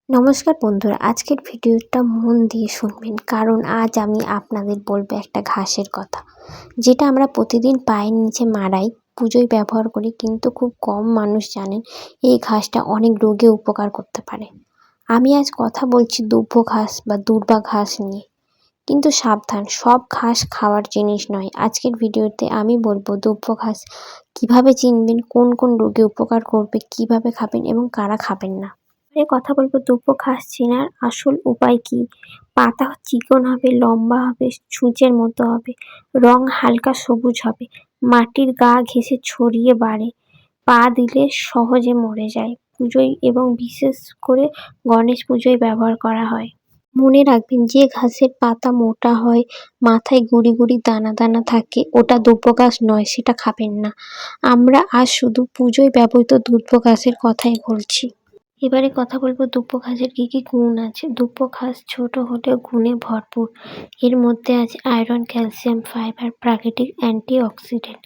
নমস্কার বন্ধুরা, আজকের ভিডিওটা মন দিয়ে শুনবেন, কারণ আজ আমি আপনাদের বলবো একটা ঘাসের কথা, যেটা আমরা প্রতিদিন পায়ের নিচে মাড়াই, পুজোয় ব্যবহার করি, কিন্তু খুব কম মানুষ জানেন এই ঘাসটা অনেক রোগে উপকার করতে পারে। আমি আজ কথা বলছি দুব্ব ঘাস বা দূর্বা ঘাস নিয়ে। কিন্তু সাবধান, সব ঘাস খাওয়ার জিনিস নয়। আজকের ভিডিওতে আমি বলবো দুব্ব ঘাস কিভাবে চিনবেন, কোন কোন রোগে উপকার করবে, কিভাবে খাবেন এবং কারা খাবেন না। কথা বলবো দুব্ব ঘাস চেনার আসল উপায় কি। পাতা চিকন হবে, লম্বা হবে, ছুঁচের মতো হবে, রং হালকা সবুজ হবে, মাটির গা ঘেঁষে ছড়িয়ে বাড়ে, পা দিলে সহজে মরে যায়। পুজোয় এবং বিশেষ করে গণেশ পুজোয় ব্যবহার করা হয়। মনে রাখবেন, যে ঘাসের পাতা মোটা হয়, মাথায় গুড়ি গুড়ি দানা দানা থাকে, ওটা দুব্ব ঘাস নয়, সেটা খাবেন না। আমরা আজ শুধু পুজোয় ব্যবহৃত দুব্ব ঘাসের কথাই বলছি। এবারে কথা বলবো দুব্ব ঘাসের কি কি গুণ আছে। দুব্ব ঘাস ছোট হলেও গুণে ভরপুর। এর মধ্যে আছে আয়রন, ক্যালসিয়াম, ফাইবার, প্রাকৃতিক অ্যান্টিঅক্সিডেন্ট।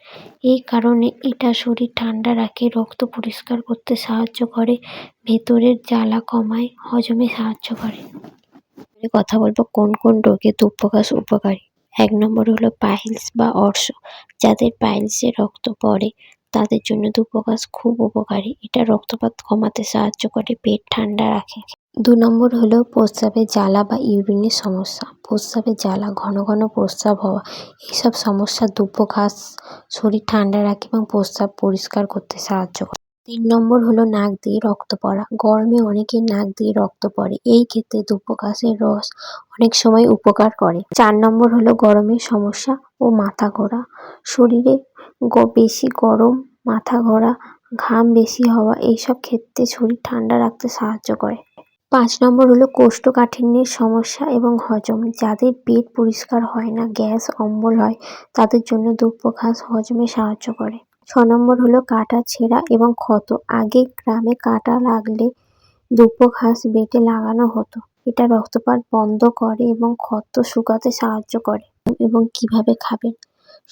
এই কারণে এটা শরীর ঠান্ডা রাখে, রক্ত পরিষ্কার করতে সাহায্য করে, ভেতরের জ্বালা কমায়, হজমে সাহায্য করে। কথা বলবো কোন কোন রোগে দুব্ব ঘাস উপকারী। 1 নম্বর হলো পাইলস বা অর্শ। যাদের পাইলসে রক্ত পড়ে তাদের জন্য দুব্ব ঘাস খুব উপকারী। এটা রক্তপাত কমাতে সাহায্য করে, পেট ঠান্ডা রাখে। 2 নম্বর হলো প্রস্রাবে জ্বালা বা ইউরিনের সমস্যা। প্রস্রাবে জ্বালা, ঘন ঘন প্রস্রাব হওয়া, এইসব সমস্যা দুব্ব ঘাস শরীর ঠান্ডা রাখে এবং প্রস্রাব পরিষ্কার করতে সাহায্য করে। 3 নম্বর হলো নাক দিয়ে রক্ত পড়া। গরমে অনেকের নাক দিয়ে রক্ত পড়ে, এই ক্ষেত্রে দুব্ব ঘাসের রস অনেক সময় উপকার করে। 4 নম্বর হলো গরমের সমস্যা ও মাথা ঘোরা। শরীরে বেশি গরম, মাথা ঘোরা, ঘাম বেশি হওয়া, এইসব ক্ষেত্রে শরীর ঠান্ডা রাখতে সাহায্য করে। 5 নম্বর হলো কোষ্ঠকাঠিন্যের সমস্যা এবং হজম। যাদের পেট পরিষ্কার হয় না, গ্যাস অম্বল হয়, তাদের জন্য দুব্ব ঘাস হজমে সাহায্য করে। 6 নম্বর হলো কাটা ছেঁড়া এবং ক্ষত। আগে গ্রামে কাটা লাগলে দুব্ব ঘাস বেটে লাগানো হতো। এটা রক্তপাত বন্ধ করে এবং ক্ষত শুকাতে সাহায্য করে। এবং কিভাবে খাবেন,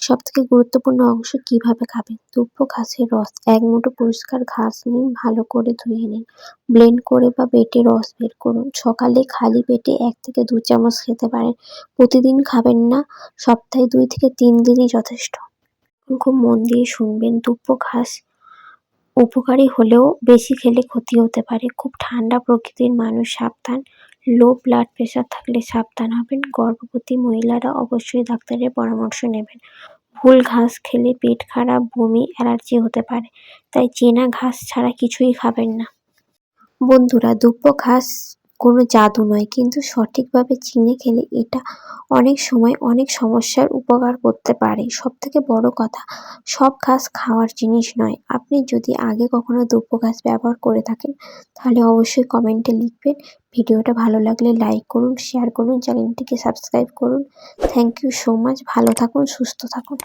সব থেকে গুরুত্বপূর্ণ অংশ, কিভাবে খাবেন। দুব্ব ঘাসের রস 1 মুঠো পরিষ্কার ঘাস নিন, ভালো করে ধুয়ে নিন, ব্লেন্ড করে বা বেটে রস বের করুন। সকালে খালি পেটে 1 থেকে 2 চামচ খেতে পারেন। প্রতিদিন খাবেন না, সপ্তাহে 2 থেকে 3 দিনই যথেষ্ট। খুব মন দিয়ে শুনবেন, দুব্ব ঘাস উপকারী হলেও বেশি খেলে ক্ষতি হতে পারে। খুব ঠান্ডা প্রকৃতির মানুষ সাবধান। লো ব্লাড প্রেশার থাকলে সাবধান হবেন। গর্ভবতী মহিলারা অবশ্যই ডাক্তারের পরামর্শ নেবেন। ভুল ঘাস খেলে পেট খারাপ, বমি, অ্যালার্জি হতে পারে, তাই চেনা ঘাস ছাড়া কিছুই খাবেন না। বন্ধুরা, দুব্ব ঘাস কোনো জাদু নয়, কিন্তু সঠিকভাবে চিনে খেলে এটা অনেক সময় অনেক সমস্যার উপকার করতে পারে। সবথেকে বড় কথা, সব ঘাস খাওয়ার জিনিস নয়। আপনি যদি আগে কখনো দুব্ব ঘাস ব্যবহার করে থাকেন, তাহলে অবশ্যই কমেন্টে লিখবেন। ভিডিওটা ভালো লাগলে লাইক করুন, শেয়ার করুন, চ্যানেলটিকে সাবস্ক্রাইব করুন। Thank you so much. ভালো থাকুন, সুস্থ থাকুন।